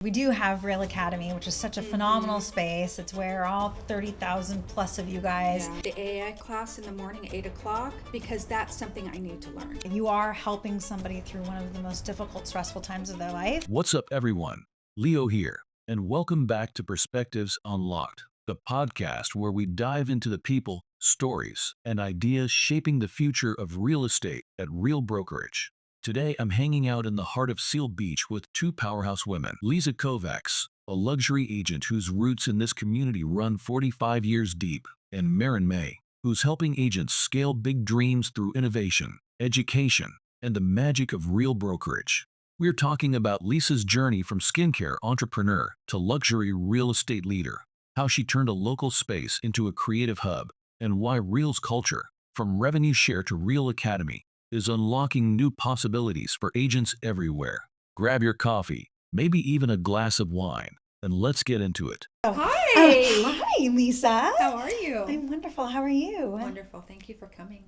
We do have Real Academy, which is such a phenomenal space. It's where all 30,000 plus of you guys. Yeah. The AI class in the morning at 8 o'clock, because that's something I need to learn. You are helping somebody through one of the most difficult, stressful times of their life. What's up, everyone? Leo here, and welcome back to Perspectives Unlocked, the podcast where we dive into the people, stories, and ideas shaping the future of real estate at Real Brokerage. Today, I'm hanging out in the heart of Seal Beach with two powerhouse women, Lisa Kovacs, a luxury agent whose roots in this community run 45 years deep, and Marin May, who's helping agents scale big dreams through innovation, education, and the magic of Real Brokerage. We're talking about Lisa's journey from skincare entrepreneur to luxury real estate leader, how she turned a local space into a creative hub, and why Real's culture, from revenue share to Real Academy, is unlocking new possibilities for agents everywhere. Grab your coffee, maybe even a glass of wine, and let's get into it. Hi! Hi, Lisa. How are you? I'm wonderful. How are you? Wonderful. Thank you for coming.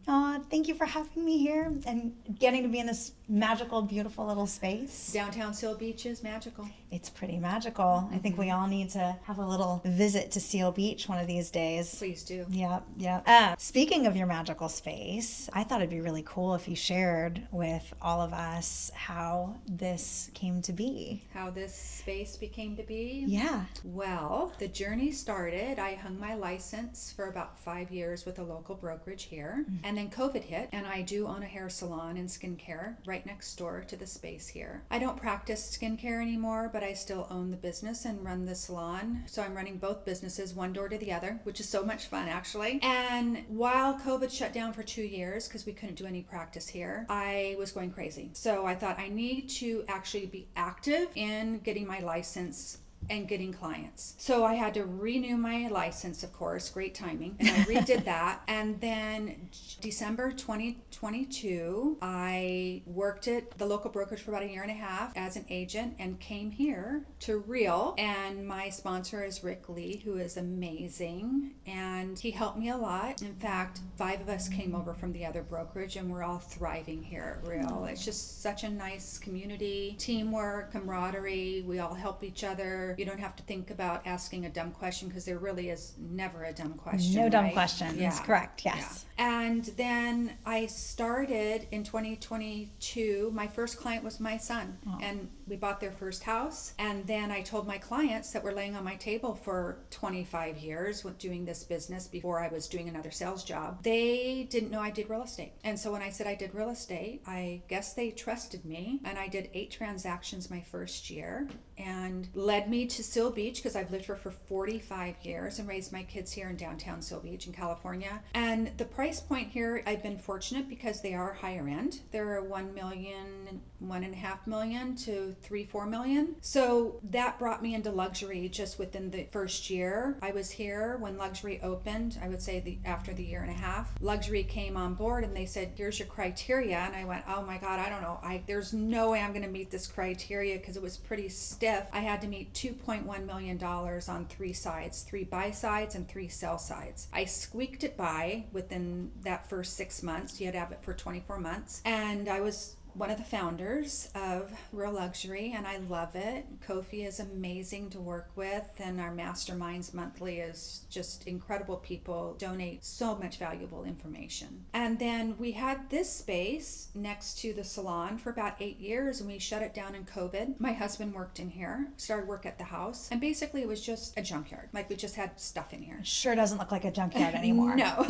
Thank you for having me here and getting to be in this magical, beautiful little space. Downtown Seal Beach is magical. It's pretty magical. I think we all need to have a little visit to Seal Beach one of these days. Please do. Yep. Speaking of your magical space, I thought it'd be really cool if you shared with all of us how this came to be. How this space became to be? Yeah. Well, the journey started. I hung my license for about 5 years with a local brokerage here. And then COVID hit, and I do own a hair salon and skincare right next door to the space here. I don't practice skincare anymore, but I still own the business and run the salon. So I'm running both businesses, one door to the other, which is so much fun actually. And while COVID shut down for 2 years because we couldn't do any practice here, I was going crazy. So I thought I need to actually be active in getting my license and getting clients. So I had to renew my license, of course, great timing. And I redid that. And then December 2022, I worked at the local brokerage for about 1.5 years as an agent and came here to Real. And my sponsor is Rick Lee, who is amazing. And he helped me a lot. In fact, 5 of us came over from the other brokerage and we're all thriving here at Real. It's just such a nice community, teamwork, camaraderie. We all help each other. You don't have to think about asking a dumb question because there really is never a dumb question. No dumb right? questions. Yeah. Correct. Yes. Yeah. And then I started in 2022. My first client was my son, and we bought their first house. And then I told my clients that were laying on my table for 25 years with doing this business before I was doing another sales job. They didn't know I did real estate. And so when I said I did real estate, I guess they trusted me. And I did 8 transactions my first year and led me to Seal Beach because I've lived here for 45 years and raised my kids here in downtown Seal Beach in California. And the price point here, I've been fortunate because they are higher end. They're 1 million, 1.5 million to 3-4 million. So that brought me into luxury just within the first year. I was here when luxury opened. I would say after the 1.5 years, luxury came on board and they said, "Here's your criteria." And I went, "Oh my God, I don't know. There's no way I'm going to meet this criteria," because it was pretty stiff. I had to meet $2.1 million on 3 sides, 3 buy sides and 3 sell sides. I squeaked it by within that first 6 months. You had to have it for 24 months. And I was one of the founders of Real Luxury, and I love it. Kofi is amazing to work with, and our masterminds monthly is just incredible people, donate so much valuable information. And then we had this space next to the salon for about 8 years, and we shut it down in COVID. My husband worked in here, started work at the house, and basically it was just a junkyard. Like, we just had stuff in here. Sure doesn't look like a junkyard anymore. No.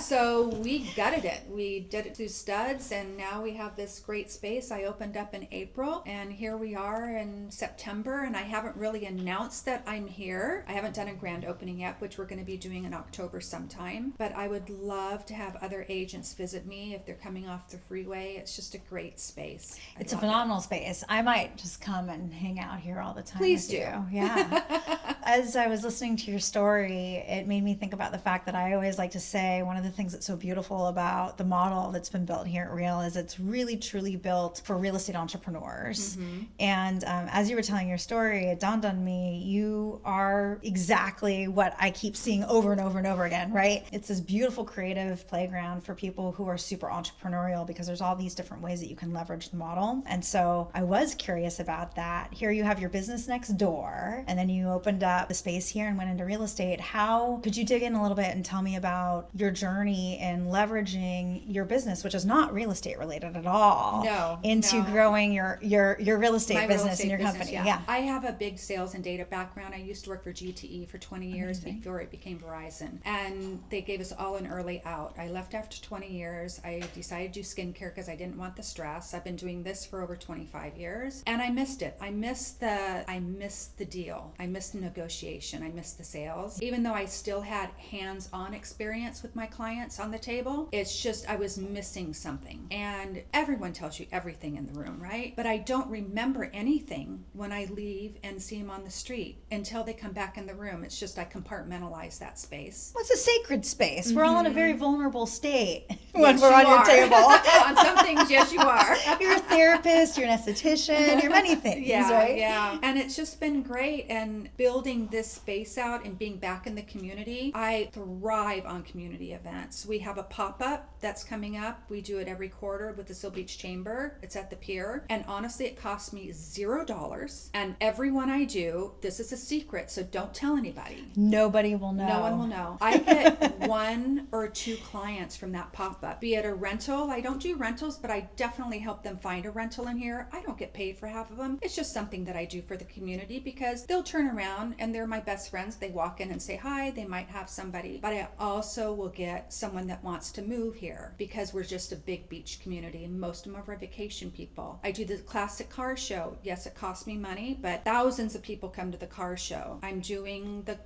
So we gutted it. We did it through studs, and now we have this great space. I opened up in April, and here we are in September, and I haven't really announced that I'm here. I haven't done a grand opening yet, which we're going to be doing in October sometime, but I would love to have other agents visit me if they're coming off the freeway. It's just a great space. It's a phenomenal space. I might just come and hang out here all the time. Please with do. You. Yeah. As I was listening to your story, it made me think about the fact that I always like to say, say one of the things that's so beautiful about the model that's been built here at Real is it's really truly built for real estate entrepreneurs. And as you were telling your story, it dawned on me, you are exactly what I keep seeing over and over and over again, right? It's this beautiful creative playground for people who are super entrepreneurial because there's all these different ways that you can leverage the model. And so I was curious about that. Here you have your business next door, and then you opened up the space here and went into real estate. How could you dig in a little bit and tell me about your journey in leveraging your business, which is not real estate related at all, into growing your real estate business and your company? Yeah. I have a big sales and data background. I used to work for GTE for 20 years before it became Verizon, and they gave us all an early out. I left after 20 years. I decided to do skincare because I didn't want the stress. I've been doing this for over 25 years, and I missed it. I missed the deal. I missed the negotiation. I missed the sales. Even though I still had hands-on experience with my clients on the table, it's just I was missing something. And everyone tells you everything in the room, right? But I don't remember anything when I leave and see them on the street until they come back in the room. It's just I compartmentalize that space. Well, it's a sacred space. We're all in a very vulnerable state when we're on your table. On some things, yes, you are. You're a therapist, you're an esthetician, you're many things, right? Yeah. And it's just been great. And building this space out and being back in the community, I thrive on community events. We have a pop-up that's coming up. We do it every quarter with the Seal Beach Chamber. It's at the pier. And honestly, it costs me $0. And everyone I do, this is a secret, so don't tell anybody. Nobody will know. No one will know. I get 1 or 2 clients from that pop-up, be it a rental. I don't do rentals, but I definitely help them find a rental in here. I don't get paid for half of them. It's just something that I do for the community because they'll turn around and they're my best friends. They walk in and say hi. They might have somebody, but I also will get someone that wants to move here because we're just a big beach community and most of them are vacation people. I do the classic car show. Yes, it costs me money, but thousands of people come to the car show. I'm doing the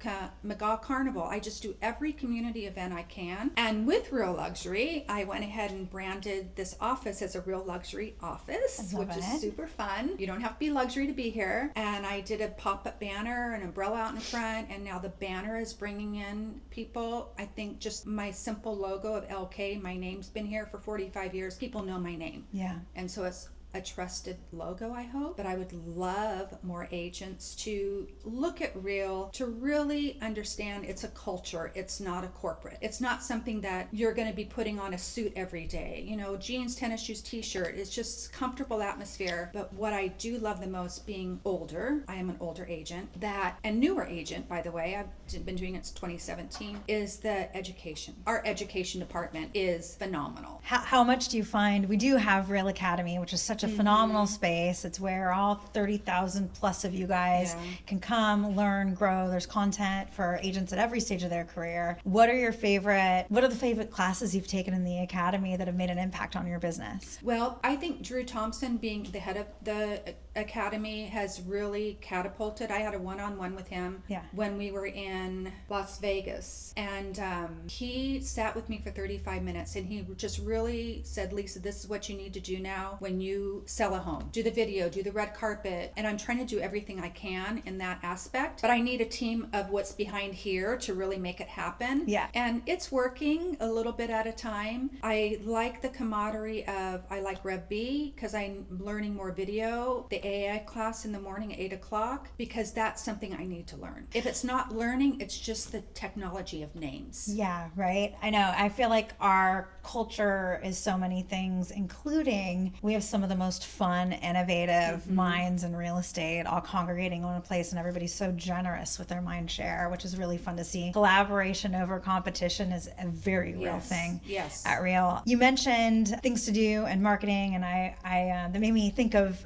McGaw Carnival. I just do every community event I can. And with Real Luxury, I went ahead and branded this office as a Real Luxury office, which is super fun. You don't have to be luxury to be here. And I did a pop-up banner, an umbrella out in front, and now the banner is bringing in people. I think just my simple logo of LK, my name's been here for 45 years. People know my name. Yeah. And so it's a trusted logo, I hope. But I would love more agents to look at Real, to really understand it's a culture. It's not a corporate. It's not something that you're going to be putting on a suit every day. You know, jeans, tennis shoes, t-shirt. It's just comfortable atmosphere. But what I do love the most, being older, I am an older agent, and newer agent, by the way, I've been doing it since 2017, is the education. Our education department is phenomenal. How much do you find? We do have Real Academy, which is such a phenomenal space. It's where all 30,000 plus of you guys can come, learn, grow. There's content for agents at every stage of their career. What are the favorite classes you've taken in the academy that have made an impact on your business? Well, I think Drew Thompson, being the head of the academy, has really catapulted. I had a one-on-one with him when we were in Las Vegas, and he sat with me for 35 minutes and he just really said, Lisa, this is what you need to do now when you sell a home. Do the video, do the red carpet, and I'm trying to do everything I can in that aspect, but I need a team of what's behind here to really make it happen. Yeah. And it's working a little bit at a time. I like the camaraderie of, I like Rev B because I'm learning more video, the AI class in the morning at 8 o'clock, because that's something I need to learn. If it's not learning, it's just the technology of names. Yeah, right. I know. I feel like our culture is so many things, including we have some of the most fun, innovative minds in real estate all congregating in one place, and everybody's so generous with their mind share, which is really fun to see. Collaboration over competition is a very real thing at Real. You mentioned things to do and marketing, and I that made me think of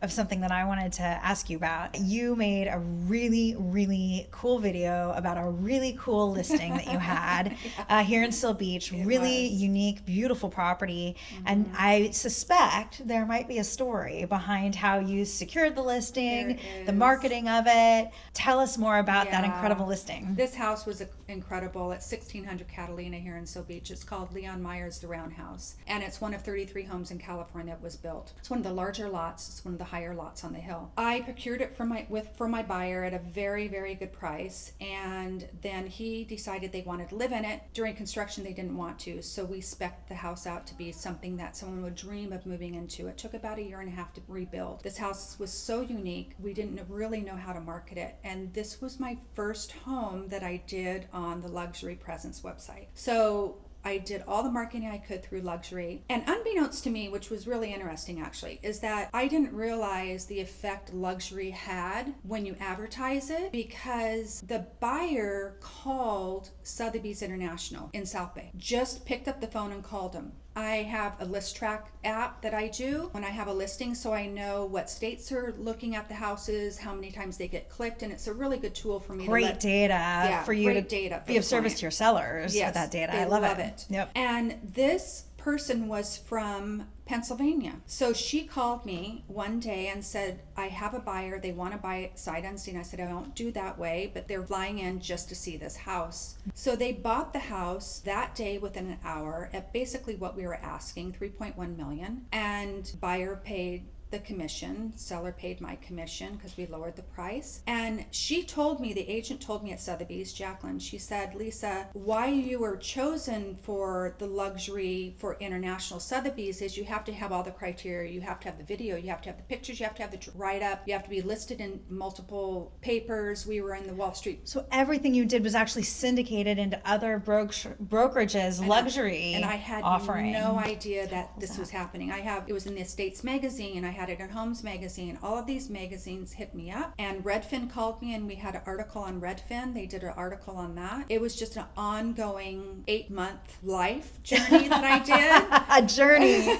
something that I wanted to ask you about. You made a really, really cool video about a really cool listing that you had here in Seal Beach. Really unique, beautiful property. And I suspect there might be a story behind how you secured the listing, There the is. marketing of it. Tell us more about that Yeah. incredible listing. This house was incredible. It's 1600 Catalina here in Seal Beach. It's called Leon Meyer's The Roundhouse, and it's one of 33 homes in California that was built. It's one of the larger lots. It's one of the higher lots on the hill. I procured it for my buyer at a very, very good price, and then he decided they wanted to live in it. During construction, they didn't want to, so we spec'd the house out to be something that someone would dream of moving into. It took about a year and a half to rebuild. This house was so unique, we didn't really know how to market it, and this was my first home that I did on the Luxury Presence website. So I did all the marketing I could through luxury. And unbeknownst to me, which was really interesting actually, is that I didn't realize the effect luxury had when you advertise it, because the buyer called Sotheby's International in South Bay. Just picked up the phone and called them. I have a list track app that I do when I have a listing, so I know what states are looking at the houses, how many times they get clicked, and it's a really good tool for me Great to let data for you to data be of service to your sellers with that data. I love it. Yep. And this person was from Pennsylvania. So she called me one day and said, I have a buyer. They want to buy it sight unseen. I said, I don't do that way, but they're flying in just to see this house. So they bought the house that day within an hour at basically what we were asking, 3.1 million. And buyer paid the commission, seller paid my commission because we lowered the price. And she told me, the agent told me at Sotheby's, Jacqueline, she said, Lisa, why you were chosen for the luxury for international Sotheby's is you have to have all the criteria. You have to have the video, you have to have the pictures, you have to have the write-up, you have to be listed in multiple papers. We were in the Wall Street. So everything you did was actually syndicated into other brokerages, luxury and I had offering. no idea that this was happening. It was in the Estates magazine. I had it in Homes magazine. All of these magazines hit me up, and Redfin called me, and we had an article on Redfin. They did an article on that. It was just an ongoing 8-month life journey that I did. A journey.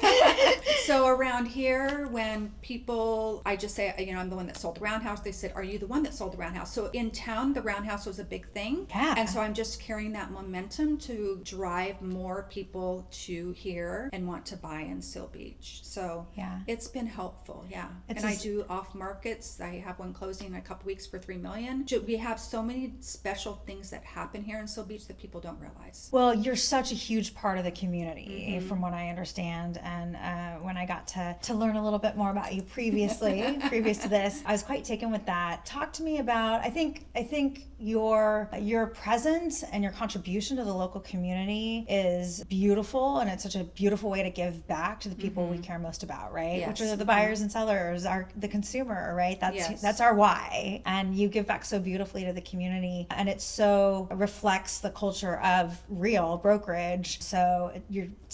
So around here, when people, I just say, I'm the one that sold the Roundhouse. They said, are you the one that sold the Roundhouse? So in town, the Roundhouse was a big thing. Yeah. And so I'm just carrying that momentum to drive more people to here and want to buy in Seal Beach. So yeah, it's been helpful. Yeah. It's I do off markets. I have one closing in a couple weeks for $3 million. We have so many special things that happen here in Seal Beach that people don't realize. Well, you're such a huge part of the community, from what I understand. And when I got to learn a little bit more about you previous to this, I was quite taken with that. Talk to me about, I think your presence and your contribution to the local community is beautiful, and it's such a beautiful way to give back to the people we care most about, right? Yes. Which are the buyers and sellers, the consumer, right? Yes. That's our why. And you give back so beautifully to the community, and it so reflects the culture of real brokerage. So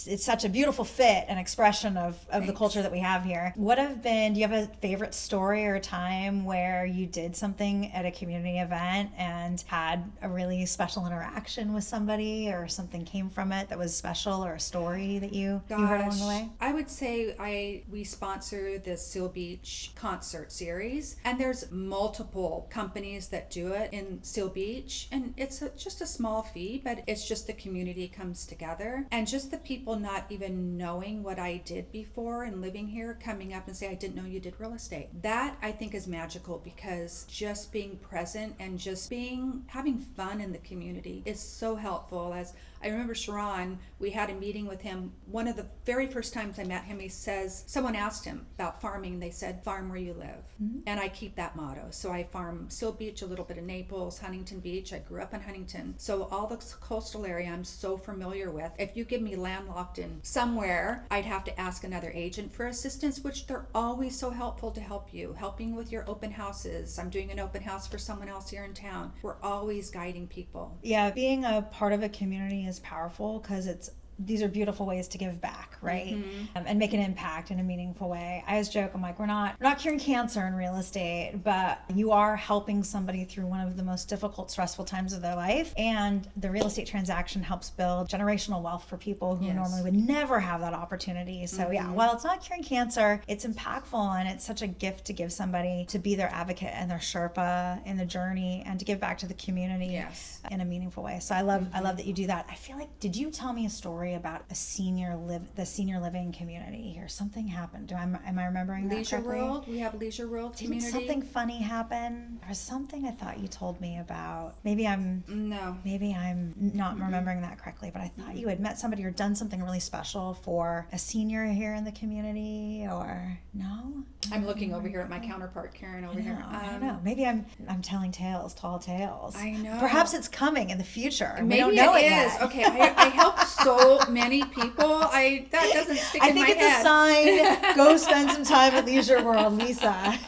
it's such a beautiful fit and expression of the culture that we have here. Do you have a favorite story or a time where you did something at a community event and had a really special interaction with somebody, or something came from it that was special, or a story that you heard along the way? I would say we sponsor the Seal Beach concert series, and there's multiple companies that do it in Seal Beach, and it's just a small fee, but it's just the community comes together, and just the people not even knowing what I did before and living here coming up and say, I didn't know you did real estate. That I think is magical, because just being present and just having fun in the community is so helpful. As I remember Sharon, we had a meeting with him. One of the very first times I met him, he says, someone asked him about farming. They said, farm where you live. Mm-hmm. And I keep that motto. So I farm Seal Beach, a little bit of Naples, Huntington Beach. I grew up in Huntington. So all the coastal area I'm so familiar with. If you give me landlocked in somewhere, I'd have to ask another agent for assistance, which they're always so helpful to help you, helping with your open houses. I'm doing an open house for someone else here in town. We're always guiding people. Yeah, being a part of a community is powerful, because these are beautiful ways to give back, right? Mm-hmm. And make an impact in a meaningful way. I always joke, I'm like, we're not curing cancer in real estate, but you are helping somebody through one of the most difficult, stressful times of their life. And the real estate transaction helps build generational wealth for people who normally would never have that opportunity. So yeah, while it's not curing cancer, it's impactful, and it's such a gift to give somebody, to be their advocate and their Sherpa in the journey, and to give back to the community in a meaningful way. So I love that you do that. I feel like, did you tell me a story story about the senior living community here. Something happened. Am I remembering that Leisure correctly? World. We have Leisure World Didn't community. something funny happen? There was something I thought you told me about. Maybe I'm not remembering that correctly, but I thought you had met somebody or done something really special for a senior here in the community, or no? I'm looking over here at my counterpart, Karen, over here. I don't know. Maybe I'm telling tall tales. I know. Perhaps it's coming in the future. Maybe we don't know it it is. yet. Okay, I help so many people. That doesn't stick in my head. I think it's a sign. Go spend some time at Leisure World, Lisa.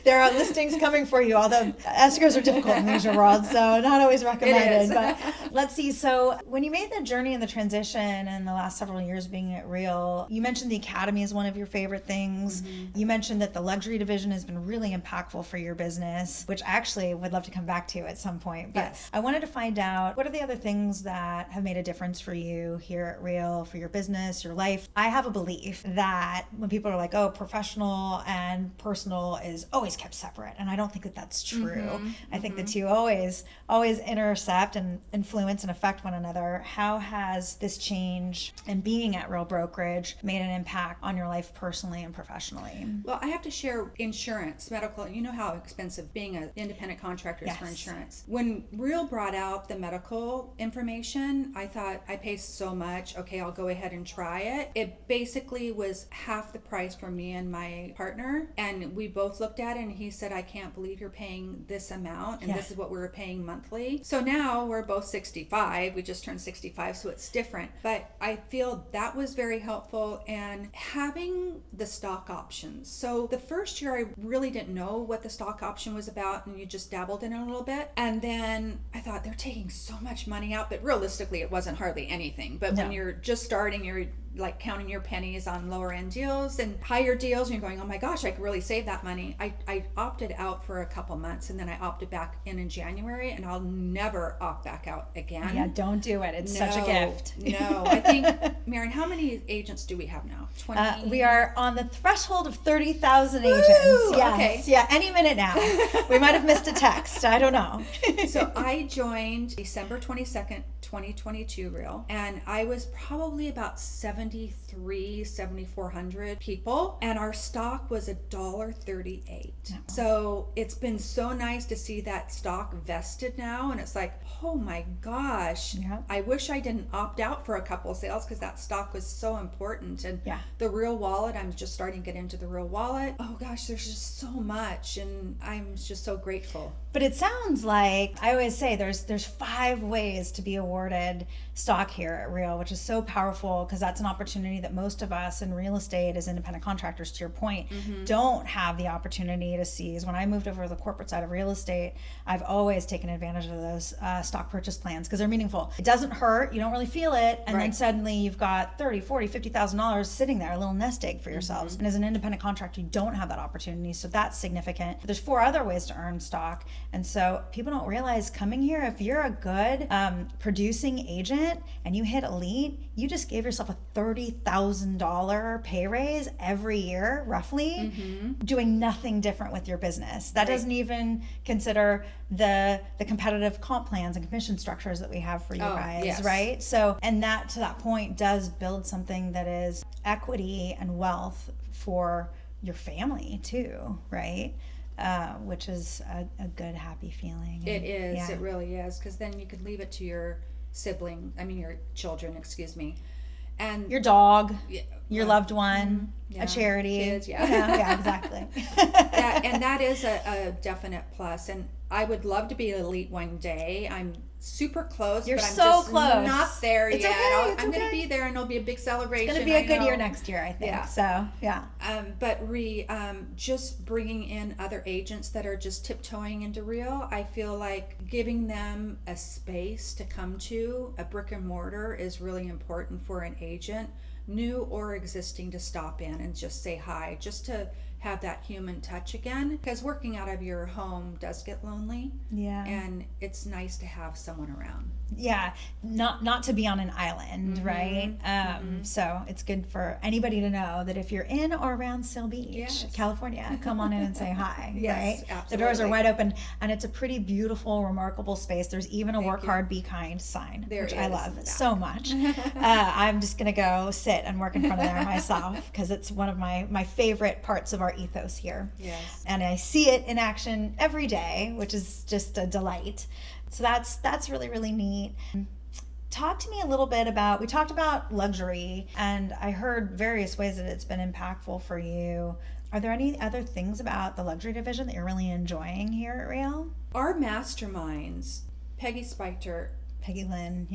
There are listings coming for you, although escrows are difficult in Leisure World, so not always recommended. But let's see. So when you made the journey and the transition in the last several years being at Real, you mentioned the Academy is one of your favorite things. You mentioned that the luxury division has been really impactful for your business, which I actually would love to come back to at some point. But I wanted to find out, what are the other things that have made a difference for you here at Real, for your business, your life? I have a belief that when people are like, oh, professional and personal is always kept separate, and I don't think that that's true. I think the two always intercept and influence and affect one another. How has this change and being at Real Brokerage made an impact on your life personally and professionally? Well, I have to share insurance, medical. You know how expensive being an independent contractor is for insurance. When Real brought out the medical information, I thought, I pay so much. Okay, I'll go ahead and try it. It basically was half the price for me and my partner, and we both looked at it, and he said, I can't believe you're paying this amount, and this is what we were paying monthly. So now we're both 65. We just turned 65, so it's different. But I feel that was very helpful, and having the stock options. So the first year I really didn't know what the stock option was about, and you just dabbled in it a little bit. And then I thought, they're taking so much money out, but realistically it wasn't hardly anything. But when you're just starting, you're like counting your pennies on lower end deals and higher deals, and you're going, oh my gosh, I could really save that money. I opted out for a couple months, and then I opted back in January, and I'll never opt back out again. Yeah, don't do it. It's such a gift. No, I think, Marin, how many agents do we have now? 20? We are on the threshold of 30,000 agents. Yes. Okay. Yeah, any minute now. We might have missed a text. I don't know. So I joined December 22nd, 2022 Real, and I was probably about 7,400 people, and our stock was $1.38. So it's been so nice to see that stock vested now, and it's like, oh my gosh, I wish I didn't opt out for a couple of sales, because that stock was so important. And the Real Wallet, I'm just starting to get into the Real Wallet. Oh gosh, there's just so much, and I'm just so grateful. But it sounds like, I always say, there's 5 ways to be awarded stock here at Real, which is so powerful, because that's an opportunity that most of us in real estate as independent contractors, to your point, don't have the opportunity to seize. When I moved over to the corporate side of real estate, I've always taken advantage of those stock purchase plans, because they're meaningful. It doesn't hurt, you don't really feel it, and then suddenly you've got $30, $40, $50,000 sitting there, a little nest egg for yourselves. And as an independent contractor, you don't have that opportunity, so that's significant. But there's 4 other ways to earn stock, and so people don't realize, coming here, if you're a good producing agent and you hit elite, you just gave yourself a $30,000 pay raise every year, roughly, doing nothing different with your business. That doesn't even consider the competitive comp plans and commission structures that we have for you guys, right? So, and that, to that point, does build something that is equity and wealth for your family too, right? Which is a good, happy feeling. It is. It really is, because then you could leave it to your your children, and your dog, your loved one, a charity, kids, exactly. And that is a definite plus. And I would love to be an elite one day. I'm super close. You're but I'm so just close. Not there it's yet. Okay, I'm going to be there, and it'll be a big celebration. It's going to be a good year next year, I think. Yeah. So, yeah. But just bringing in other agents that are just tiptoeing into Real, I feel like giving them a space to come to, a brick and mortar, is really important for an agent, new or existing, to stop in and just say hi, just to have that human touch again, because working out of your home does get lonely. Yeah. And it's nice to have someone around. Yeah, not to be on an island, right? So it's good for anybody to know that if you're in or around Seal Beach, Yes. California, come on in and say hi. Yes, right? absolutely. The doors are wide open, and it's a pretty beautiful, remarkable space. There's even a Thank work you. hard, be kind sign, There which I is love that. so much. I'm just gonna go sit and work in front of there myself because it's one of my favorite parts of our ethos here. Yes. And I see it in action every day, which is just a delight. So that's really, really neat. Talk to me a little bit about, we talked about luxury, and I heard various ways that it's been impactful for you. Are there any other things about the luxury division that you're really enjoying here at Real? Our masterminds, Peggy Lynn,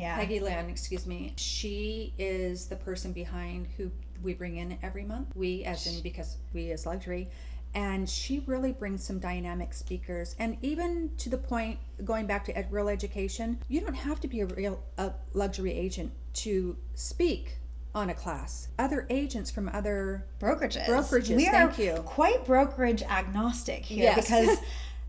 excuse me. She is the person behind who we bring in every month. We, as in, because we as luxury. And she really brings some dynamic speakers. And even to the point, going back to real education, you don't have to be a luxury agent to speak on a class. Other agents from other brokerages. We thank are you. quite brokerage agnostic here Yes. because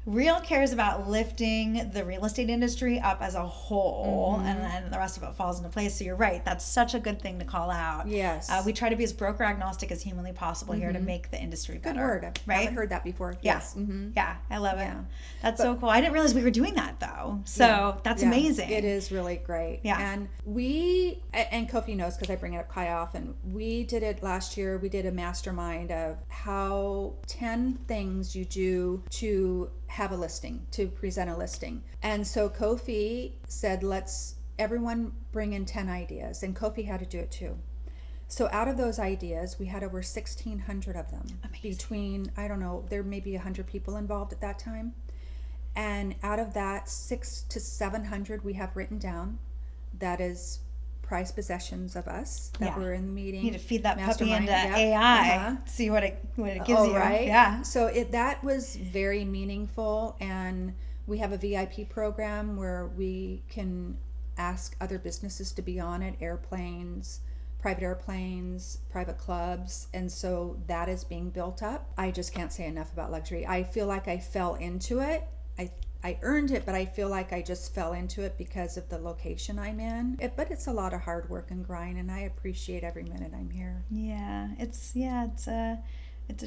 Real cares about lifting the real estate industry up as a whole, and then the rest of it falls into place. So you're right. That's such a good thing to call out. Yes. We try to be as broker agnostic as humanly possible here to make the industry better. Good word. I haven't heard that before. Yeah. Yes. Mm-hmm. Yeah, I love it. Yeah. That's so cool. I didn't realize we were doing that though. So that's amazing. It is really great. Yeah. And Kofi knows because I bring it up quite often. We did it last year. We did a mastermind of how 10 things you do to have a listing, to present a listing. And so Kofi said, let's everyone bring in 10 ideas. And Kofi had to do it too. So out of those ideas, we had over 1,600 of them. Amazing. Between, I don't know, there may be 100 people involved at that time. And out of that, 600 to 700 we have written down. That is prized possessions of us that were in the meeting. You need to feed that puppy Mastermind, into yep. AI, see what it gives you. Right? Yeah. So that was very meaningful, and we have a VIP program where we can ask other businesses to be on it, private airplanes, private clubs, and so that is being built up. I just can't say enough about luxury. I feel like I fell into it. I earned it, but I feel like I just fell into it because of the location I'm in. But it's a lot of hard work and grind, and I appreciate every minute I'm here. Yeah, it's a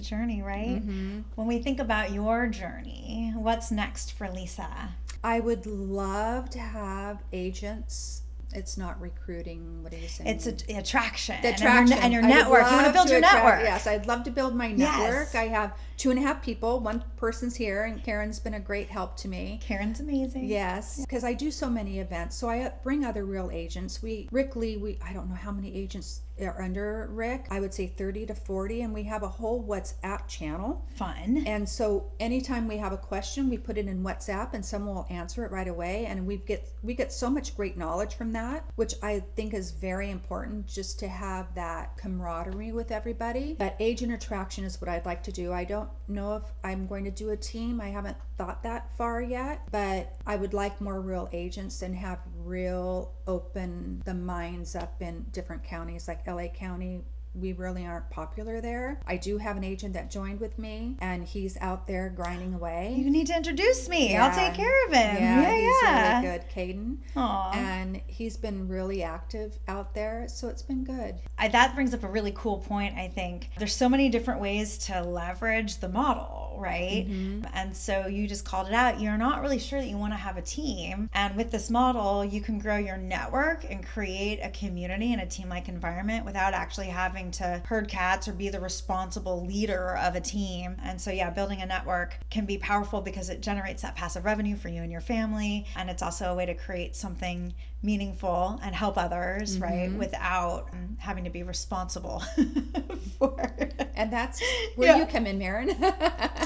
journey, right? Mm-hmm. When we think about your journey, what's next for Lisa? I would love to have agents. It's not recruiting. What are you saying? It's attraction. The attraction. And your I would network. You want to love build your attract- network. Yes, I'd love to build my network. Yes. I have 2.5 people. One person's here, and Karen's been a great help to me. Karen's amazing. Yes, because I do so many events. So I bring other real agents. Rick Lee, I don't know how many agents are under Rick. I would say 30 to 40, and we have a whole WhatsApp channel. Fun. And so anytime we have a question, we put it in WhatsApp and someone will answer it right away. And we get so much great knowledge from that, which I think is very important, just to have that camaraderie with everybody. But agent attraction is what I'd like to do. I don't know if I'm going to do a team. I haven't thought that far yet, but I would like more real agents and have real open the minds up in different counties, like LA County. We really aren't popular there. I do have an agent that joined with me, and he's out there grinding away. You need to introduce me. Yeah. I'll take care of him. Yeah, he's really good, Caden. Aw. And he's been really active out there, so it's been good. That brings up a really cool point, I think. There's so many different ways to leverage the model, right? Mm-hmm. And so you just called it out. You're not really sure that you want to have a team. And with this model, you can grow your network and create a community and a team-like environment without actually having to herd cats or be the responsible leader of a team. And so building a network can be powerful because it generates that passive revenue for you and your family. And it's also a way to create something meaningful and help others, right? Without having to be responsible for it. And that's where you come in, Marin.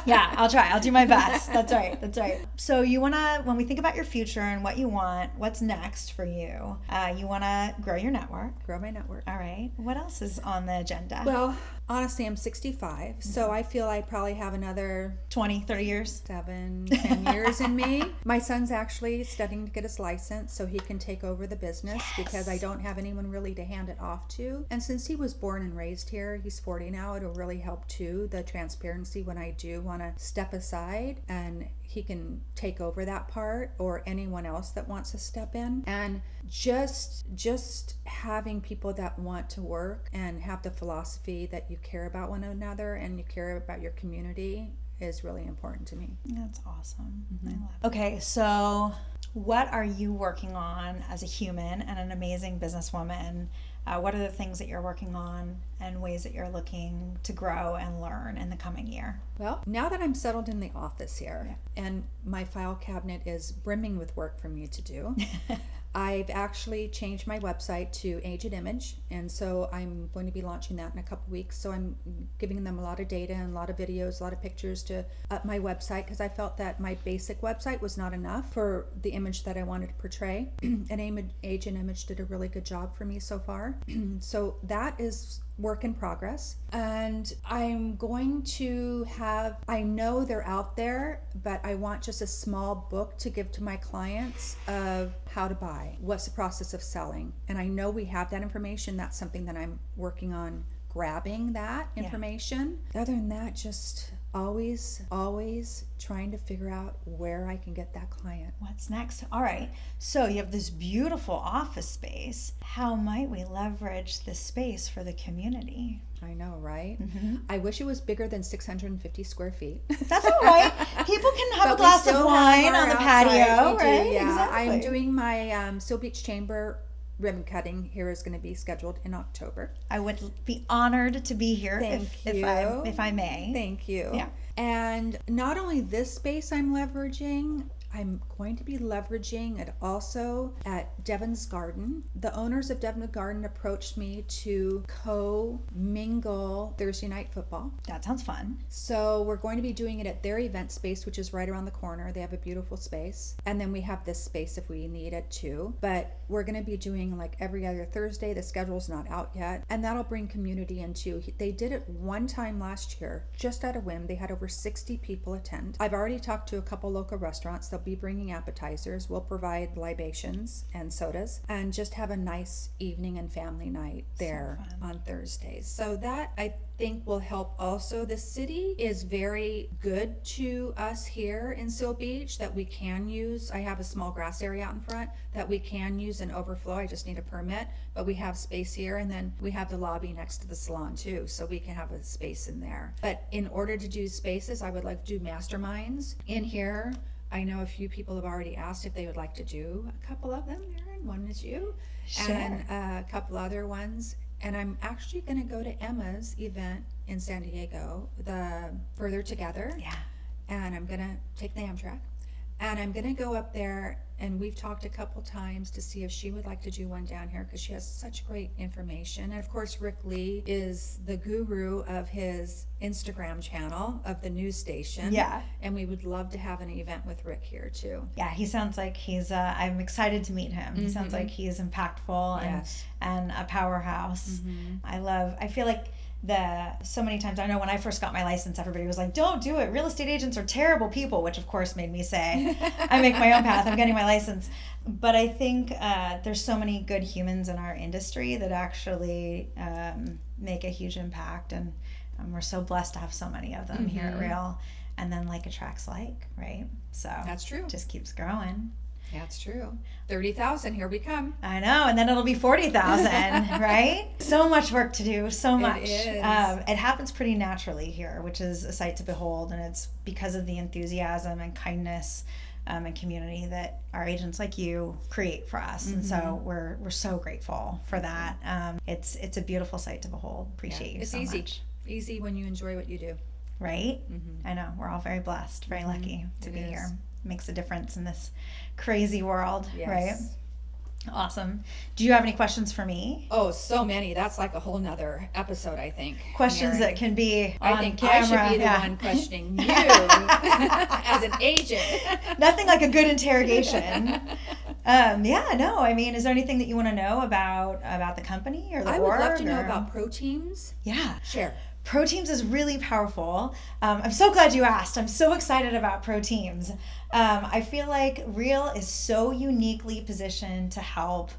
Yeah, I'll try. I'll do my best. That's right. That's right. So when we think about your future and what you want, what's next for you? You want to grow your network. Grow my network. All right. What else is on the agenda? Well, Honestly, I'm 65, so I feel I probably have another 20, 30 years? 10 years in me. My son's actually studying to get his license so he can take over the business because I don't have anyone really to hand it off to. And since he was born and raised here, he's 40 now, it'll really help too, the transparency when I do want to step aside, and he can take over that part, or anyone else that wants to step in. And just having people that want to work and have the philosophy that you care about one another and you care about your community is really important to me. That's awesome. I love it. Okay, so what are you working on as a human and an amazing businesswoman? What are the things that you're working on and ways that you're looking to grow and learn in the coming year? Well, now that I'm settled in the office here and my file cabinet is brimming with work for me to do, I've actually changed my website to Age and Image, and so I'm going to be launching that in a couple weeks. So I'm giving them a lot of data and a lot of videos, a lot of pictures to up my website, because I felt that my basic website was not enough for the image that I wanted to portray. And Age and Image did a really good job for me so far. So that is work in progress, and I'm going to have, I know they're out there, but I want just a small book to give to my clients of how to buy, what's the process of selling. And I know we have that information. That's something that I'm working on, grabbing that information. Other than that, just always trying to figure out where I can get that client. What's next? All right. So you have this beautiful office space. How might we leverage this space for the community? I know, right? I wish it was bigger than 650 square feet. That's all right. People can have a glass of wine on the patio, right? Yeah, Exactly. I'm doing my Seal Beach Chamber ribbon cutting here is going to be scheduled in October. I would be honored to be here if I may. Thank you. Yeah. And not only this space I'm leveraging, I'm going to be leveraging it also at Devon's Garden. The owners of Devon's Garden approached me to co-mingle Thursday night football. That sounds fun. So we're going to be doing it at their event space, which is right around the corner. They have a beautiful space. And then we have this space if we need it too. But we're going to be doing like every other Thursday. The schedule's not out yet. And that'll bring community in too. They did it one time last year, just at a whim. They had over 60 people attend. I've already talked to a couple local restaurants. They'll be bringing appetizers. We'll provide libations and sodas and just have a nice evening and family night there on Thursdays. So that I think will help also. The city is very good to us here in Seal Beach that we can use. I have a small grass area out in front that we can use and overflow. I just need a permit, but we have space here, and then we have the lobby next to the salon too, so we can have a space in there. But in order to do spaces, I would like to do masterminds in here. I know a few people have already asked if they would like to do a couple of them, Marin. One is you, and a couple other ones. And I'm actually going to go to Emma's event in San Diego, the Further Together. Yeah. And I'm going to take the Amtrak. And I'm going to go up there, and we've talked a couple times to see if she would like to do one down here because she has such great information. And of course, Rick Lee is the guru of his Instagram channel of the news station. Yeah. And we would love to have an event with Rick here too. Yeah, he sounds like he's, I'm excited to meet him. He sounds like he's impactful and a powerhouse. I feel like so many times, I know when I first got my license, everybody was like, don't do it. Real estate agents are terrible people, which of course made me say, I make my own path. I'm getting my license. But I think there's so many good humans in our industry that actually make a huge impact. And we're so blessed to have so many of them here at Real. And then like attracts like, right? So That's true. Just keeps growing. That's true. 30,000, here we come. I know, and then it'll be 40,000, right? So much work to do, so much. It is. It happens pretty naturally here, which is a sight to behold, and it's because of the enthusiasm and kindness and community that our agents like you create for us, and so we're so grateful for that. It's a beautiful sight to behold. Appreciate you so much. Easy when you enjoy what you do. Right? I know, we're all very blessed, very lucky to be here. Makes a difference in this crazy world, right? Awesome. Do you have any questions for me? Oh, so many. That's like a whole nother episode, I think. Questions Marin. that can be on I think camera. I should be the one questioning you as an agent. Nothing like a good interrogation. I mean, is there anything that you want to know about the company or the org? I would love to know about pro teams. Yeah. Share. Pro Teams is really powerful. I'm so glad you asked. I'm so excited about Pro Teams. I feel like Real is so uniquely positioned to help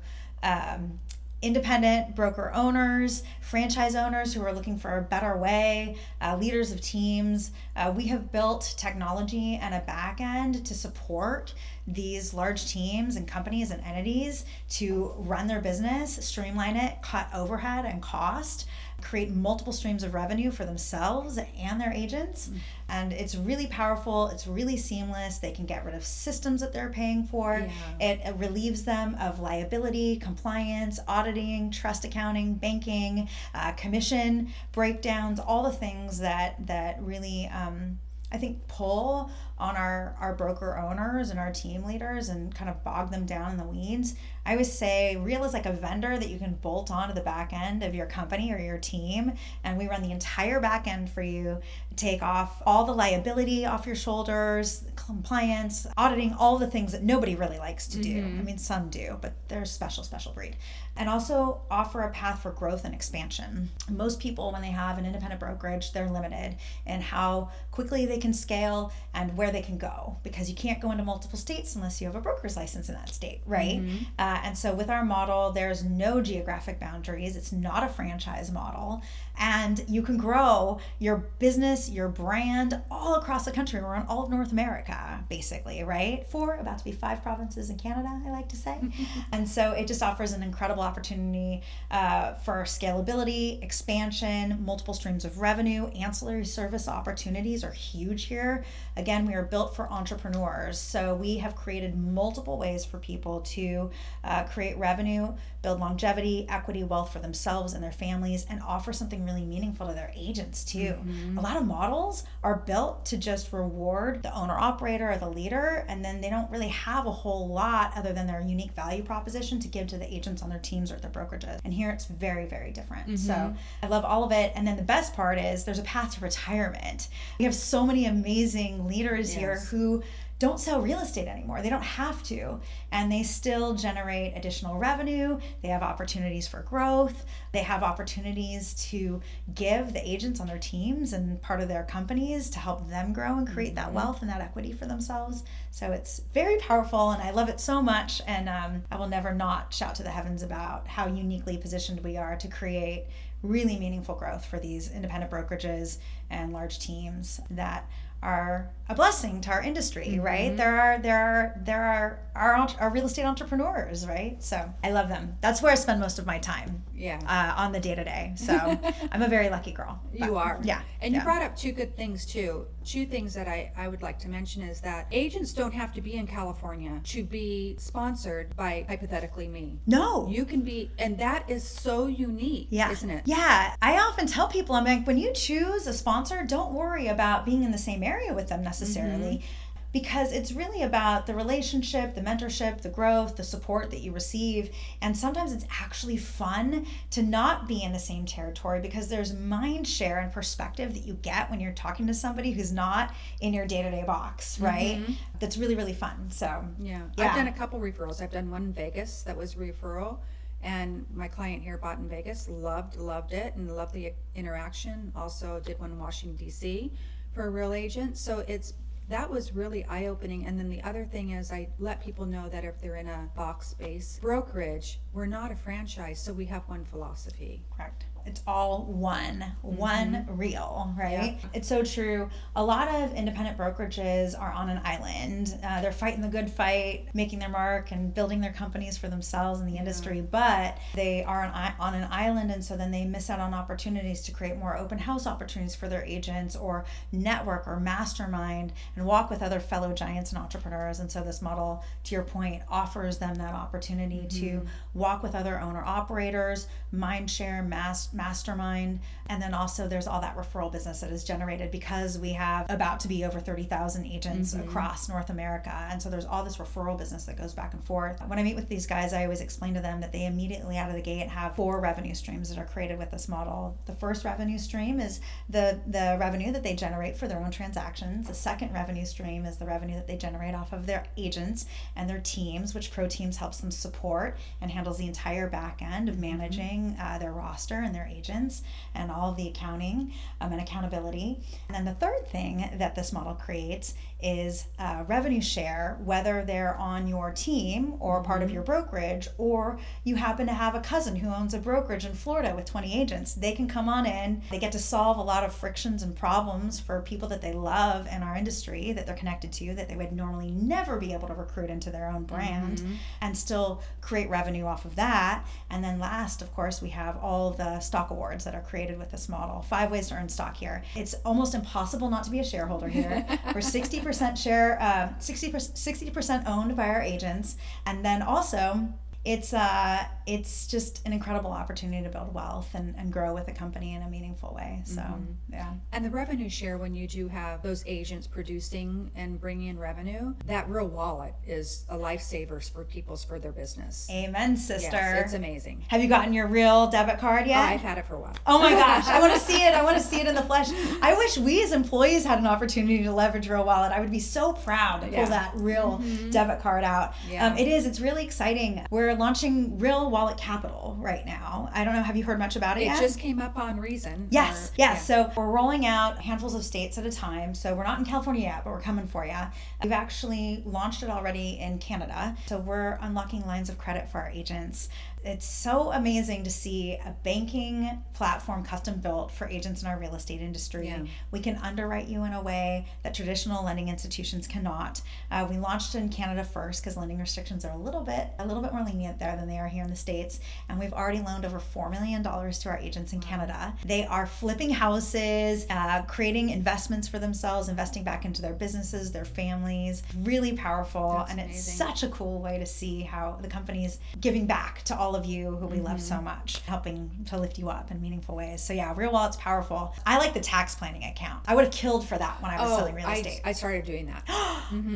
independent broker owners, franchise owners who are looking for a better way, leaders of teams. We have built technology and a back end to support these large teams and companies and entities to run their business, streamline it, cut overhead and cost, create multiple streams of revenue for themselves and their agents. And it's really powerful. It's really seamless. They can get rid of systems that they're paying for. Yeah. It relieves them of liability, compliance, auditing, trust accounting, banking, commission breakdowns, all the things that really I think pull on our broker owners and our team leaders and kind of bog them down in the weeds. I always say Real is like a vendor that you can bolt onto the back end of your company or your team, and we run the entire back end for you, take off all the liability off your shoulders, compliance, auditing, all the things that nobody really likes to do. I mean, some do, but they're a special breed. And also offer a path for growth and expansion. Most people, when they have an independent brokerage, they're limited in how quickly they can scale and where they can go, because you can't go into multiple states unless you have a broker's license in that state, right? And so with our model, there's no geographic boundaries. It's not a franchise model. And you can grow your business, your brand all across the country. We're in all of North America, basically, right? About to be 5 provinces in Canada, I like to say. And so it just offers an incredible opportunity for scalability, expansion, multiple streams of revenue. Ancillary service opportunities are huge here. Again, we are built for entrepreneurs. So we have created multiple ways for people to create revenue, build longevity, equity, wealth for themselves and their families, and offer something really meaningful to their agents too. A lot of models are built to just reward the owner operator or the leader, and then they don't really have a whole lot other than their unique value proposition to give to the agents on their teams or their brokerages. And here it's very, very different. So I love all of it. And then the best part is there's a path to retirement. We have so many amazing leaders here who don't sell real estate anymore. They don't have to, and they still generate additional revenue. They have opportunities for growth. They have opportunities to give the agents on their teams and part of their companies to help them grow and create that wealth and that equity for themselves. So it's very powerful, and I love it so much. And I will never not shout to the heavens about how uniquely positioned we are to create really meaningful growth for these independent brokerages and large teams that are a blessing to our industry, right? There are our real estate entrepreneurs, right? So I love them. That's where I spend most of my time. On the day-to-day. So I'm a very lucky girl. You are. Yeah. And you brought up 2 good things too. 2 things that I would like to mention is that agents don't have to be in California to be sponsored by, hypothetically, me. No. You can be, and that is so unique, isn't it? Yeah. I often tell people, I'm like, when you choose a sponsor, don't worry about being in the same area with them necessarily. Because it's really about the relationship, the mentorship, the growth, the support that you receive. And sometimes it's actually fun to not be in the same territory, because there's mind share and perspective that you get when you're talking to somebody who's not in your day-to-day box, right? That's really, really fun. So I've done a couple referrals. I've done one in Vegas that was a referral, and my client here bought in Vegas, loved it, and loved the interaction. Also did one in Washington, D.C. for a real agent. So that was really eye-opening. And then the other thing is, I let people know that if they're in a box-based brokerage, we're not a franchise, so we have one philosophy. Correct. It's all one Real, right? It's so true. A lot of independent brokerages are on an island. They're fighting the good fight, making their mark and building their companies for themselves in the industry, but they are on an island, and so then they miss out on opportunities to create more open house opportunities for their agents, or network or mastermind and walk with other fellow giants and entrepreneurs. And so this model, to your point, offers them that opportunity to walk with other owner operators, mind share, mastermind, and then also there's all that referral business that is generated because we have about to be over 30,000 agents across North America, and so there's all this referral business that goes back and forth. When I meet with these guys, I always explain to them that they immediately out of the gate have 4 revenue streams that are created with this model. The first revenue stream is the revenue that they generate for their own transactions. The second revenue stream is the revenue that they generate off of their agents and their teams, which Pro Teams helps them support and handles the entire back end of managing their roster and their agents and all of the accounting and accountability. And then the third thing that this model creates is revenue share, whether they're on your team or part of your brokerage, or you happen to have a cousin who owns a brokerage in Florida with 20 agents. They can come on in. They get to solve a lot of frictions and problems for people that they love in our industry that they're connected to, that they would normally never be able to recruit into their own brand, and still create revenue off of that. And then last, of course, we have all the stock awards that are created with this model. 5 ways to earn stock here. It's almost impossible not to be a shareholder here. We're 60% share, 60% owned by our agents. And then also, it's just an incredible opportunity to build wealth and grow with a company in a meaningful way. So, yeah. And the revenue share, when you do have those agents producing and bringing in revenue, that real wallet is a lifesaver for their business. Amen, sister. Yes, it's amazing. Have you gotten your real debit card yet? I've had it for a while. Oh my gosh, I want to see it. I want to see it in the flesh. I wish we as employees had an opportunity to leverage Real Wallet. I would be so proud to pull that real debit card out. Yeah. It's really exciting. We're launching Real Wallet Capital right now. I don't know, have you heard much about it yet? It just came up on Reason. Yes. So we're rolling out handfuls of states at a time. So we're not in California yet, but we're coming for you. We've actually launched it already in Canada. So we're unlocking lines of credit for our agents. It's so amazing to see a banking platform custom built for agents in our real estate industry. Yeah. We can underwrite you in a way that traditional lending institutions cannot. We launched in Canada first because lending restrictions are a little bit more lenient there than they are here in the States. And we've already loaned over $4 million to our agents in Canada. They are flipping houses, creating investments for themselves, investing back into their businesses, their families. Really powerful. That's and amazing. It's such a cool way to see how the company's giving back to all of you who we love so much, helping to lift you up in meaningful ways. So yeah, Real Wallet's powerful. I like the tax planning account. I would have killed for that when I was selling real estate. I started doing that.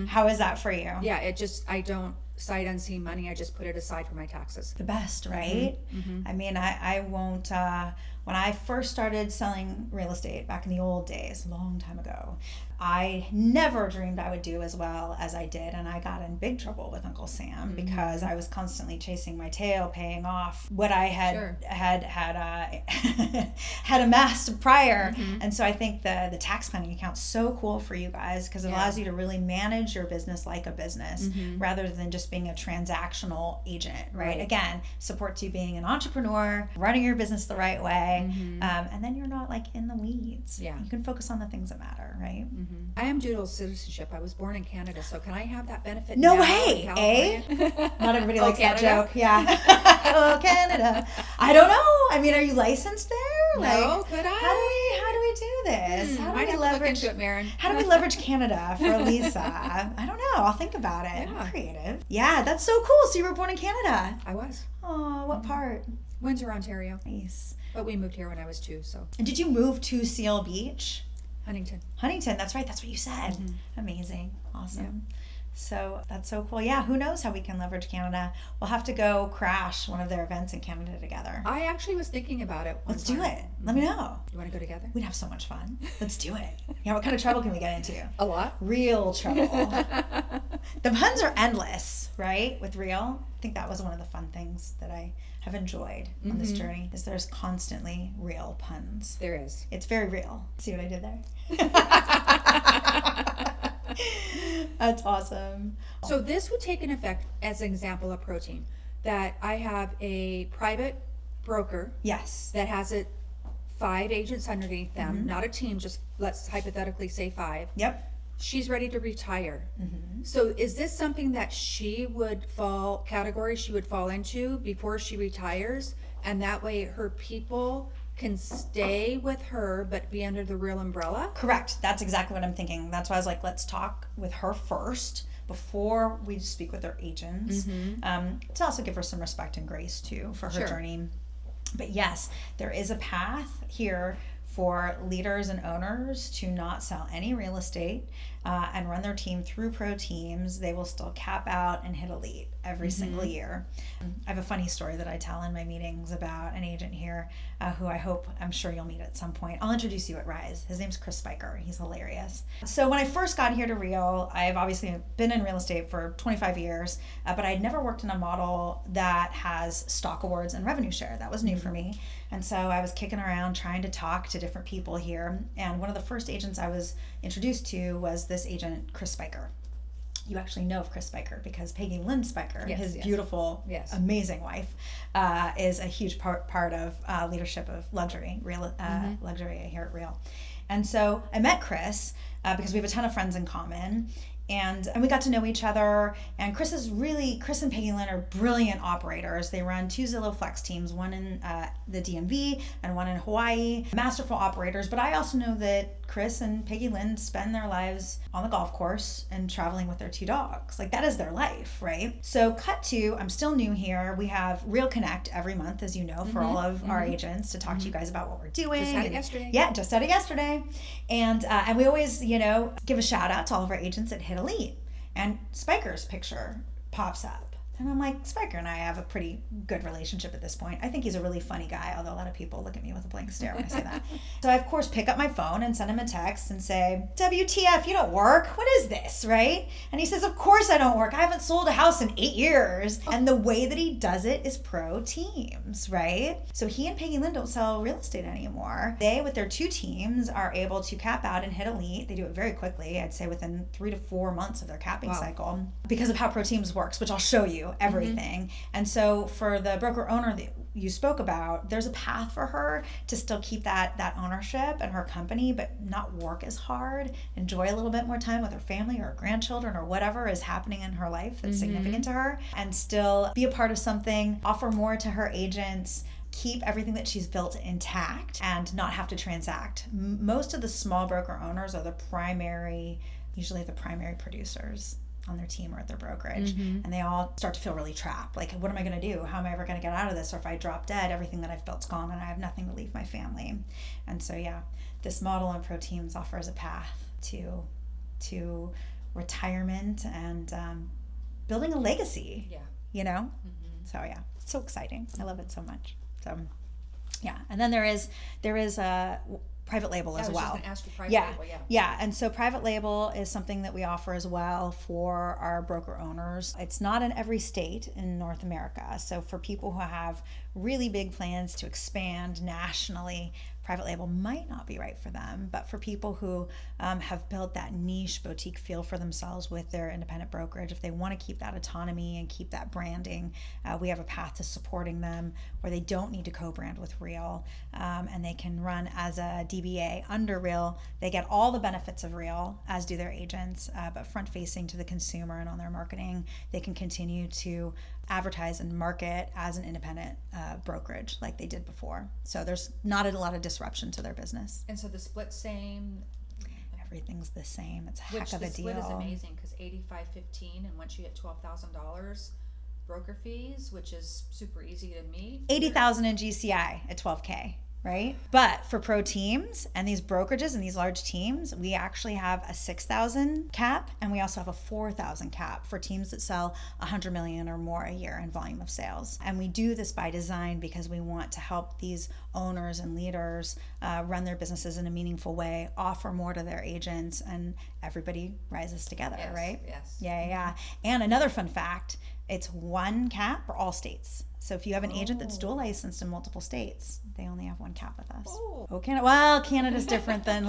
How is that for you? Yeah, I don't sight unseen money. I just put it aside for my taxes. The best, right? I mean, I won't, when I first started selling real estate back in the old days, a long time ago, I never dreamed I would do as well as I did, and I got in big trouble with Uncle Sam because I was constantly chasing my tail, paying off what I had amassed prior. And so I think the tax planning account's so cool for you guys because it allows you to really manage your business like a business rather than just being a transactional agent, right? Again, supports you being an entrepreneur, running your business the right way, and then you're not like in the weeds. Yeah, you can focus on the things that matter, right? I am dual citizenship. I was born in Canada, so can I have that benefit? No way, eh? Not everybody likes that joke. Yeah. Oh, Canada. I don't know. I mean, are you licensed there? No, could I? How do we do this? How do I'd we have leverage to look into it, Marin. How do we leverage Canada for Lisa? I don't know. I'll think about it. Yeah. I'm creative. Yeah, that's so cool. So you were born in Canada. I was. Oh, what part? Windsor, Ontario. Nice. But we moved here when I was 2, so. And did you move to Seal Beach? Huntington, that's right. That's what you said. Amazing. Awesome. Yeah. So that's so cool. Yeah, who knows how we can leverage Canada. We'll have to go crash one of their events in Canada together. I actually was thinking about it. Let's do it. Let me know. You want to go together? We'd have so much fun. Let's do it. Yeah, what kind of trouble can we get into? A lot. Real trouble. The puns are endless, right? With real. I think that was one of the fun things that I have enjoyed on this journey is there's constantly real puns. There is. It's very real. See what I did there? That's awesome. So this would take an effect as an example of protein, that I have a private broker. Yes. That has 5 agents underneath them, not a team, just let's hypothetically say 5. Yep. She's ready to retire. So is this something that she would fall into before she retires? And that way her people can stay with her but be under the Real umbrella? Correct. That's exactly what I'm thinking. That's why I was like, let's talk with her first before we speak with her agents. To also give her some respect and grace too for her journey. But yes, there is a path here for leaders and owners to not sell any real estate and run their team through pro teams. They will still cap out and hit elite every single year. I have a funny story that I tell in my meetings about an agent here who I'm sure you'll meet at some point. I'll introduce you at Rise. His name's Chris Spiker. He's hilarious. So when I first got here to Real, I've obviously been in real estate for 25 years, but I'd never worked in a model that has stock awards and revenue share. That was new for me. And so I was kicking around trying to talk to different people here. And one of the first agents I was introduced to was this agent, Chris Spiker. You actually know of Chris Spiker because Peggy Lynn Spiker, his beautiful, amazing wife, is a huge part of leadership of luxury here at Real. And so I met Chris because we have a ton of friends in common. And we got to know each other. And Chris and Peggy Lynn are brilliant operators. They run 2 Zillow Flex teams, one in the DMV and one in Hawaii. Masterful operators. But I also know that Chris and Peggy Lynn spend their lives on the golf course and traveling with their 2 dogs. Like, that is their life, right? So cut to, I'm still new here. We have Real Connect every month, as you know, for all of our agents to talk to you guys about what we're doing. Just had it yesterday. Yeah, just had it yesterday. And we always, give a shout out to all of our agents that hit elite. And Spiker's picture pops up. And I'm like, Spiker and I have a pretty good relationship at this point. I think he's a really funny guy, although a lot of people look at me with a blank stare when I say that. So I, of course, pick up my phone and send him a text and say, WTF, you don't work? What is this, right? And he says, of course I don't work. I haven't sold a house in 8 years. And the way that he does it is pro teams, right? So he and Peggy Lynn don't sell real estate anymore. They, with their 2 teams, are able to cap out and hit elite. They do it very quickly, I'd say within 3 to 4 months of their capping cycle, because of how pro teams works, which I'll show you everything. And so for the broker owner that you spoke about, there's a path for her to still keep that ownership and her company, but not work as hard, enjoy a little bit more time with her family or her grandchildren or whatever is happening in her life that's significant to her, and still be a part of something, offer more to her agents, keep everything that she's built intact, and not have to transact. Most of the small broker owners are usually the primary producers on their team or at their brokerage, and they all start to feel really trapped. Like, what am I going to do? How am I ever going to get out of this? Or if I drop dead, everything that I've built's gone and I have nothing to leave my family. And so, this model on pro teams offers a path to retirement and building a legacy. So it's so exciting. I love it so much. So and then there is a private label as well. I was just going to ask you private label, Yeah, and so private label is something that we offer as well for our broker owners. It's not in every state in North America. So for people who have really big plans to expand nationally, private label might not be right for them. But for people who have built that niche boutique feel for themselves with their independent brokerage, if they want to keep that autonomy and keep that branding, we have a path to supporting them where they don't need to co-brand with Real, and they can run as a DBA under Real. They get all the benefits of Real, as do their agents, but front-facing to the consumer and on their marketing, they can continue to advertise and market as an independent brokerage like they did before. So there's not a lot of disruption to their business. And so the split's same? Everything's the same. It's a heck of a deal. The split is amazing because 85-15, and once you hit $12,000 broker fees, which is super easy to meet. 80,000 in GCI at 12K. Right? But for pro teams and these brokerages and these large teams, we actually have a 6,000 cap, and we also have a 4,000 cap for teams that sell 100 million or more a year in volume of sales. And we do this by design because we want to help these owners and leaders run their businesses in a meaningful way, offer more to their agents, and everybody rises together, right? Yes. Yeah. And another fun fact, it's one cap for all states. So if you have an agent that's dual licensed in multiple states, they only have one cap with us. Canada's different than,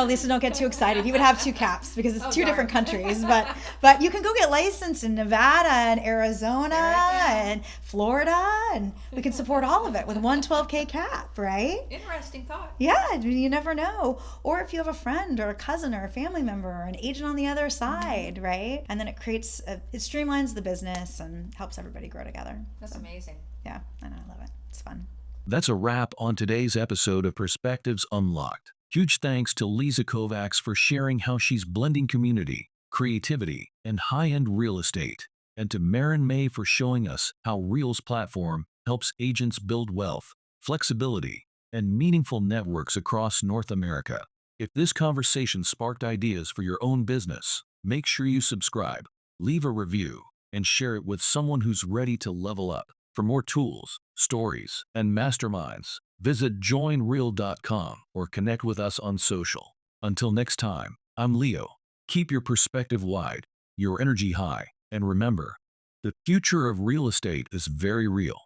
Lisa, don't get too excited. You would have 2 caps because it's 2 different countries. But you can go get licensed in Nevada and Arizona and Florida, and we can support all of it with one 12K cap, right? Interesting thought. Yeah, you never know. Or if you have a friend or a cousin or a family member or an agent on the other side, right? And then it streamlines the business and helps everybody grow together. That's amazing. Yeah, I know, I love it. It's fun. That's a wrap on today's episode of Perspectives Unlocked. Huge thanks to Lisa Kovacs for sharing how she's blending community, creativity, and high-end real estate, and to Marin May for showing us how Real's platform helps agents build wealth, flexibility, and meaningful networks across North America. If this conversation sparked ideas for your own business, make sure you subscribe, leave a review, and share it with someone who's ready to level up. For more tools, stories, and masterminds, visit joinreal.com or connect with us on social. Until next time, I'm Leo. Keep your perspective wide, your energy high, and remember, the future of real estate is very real.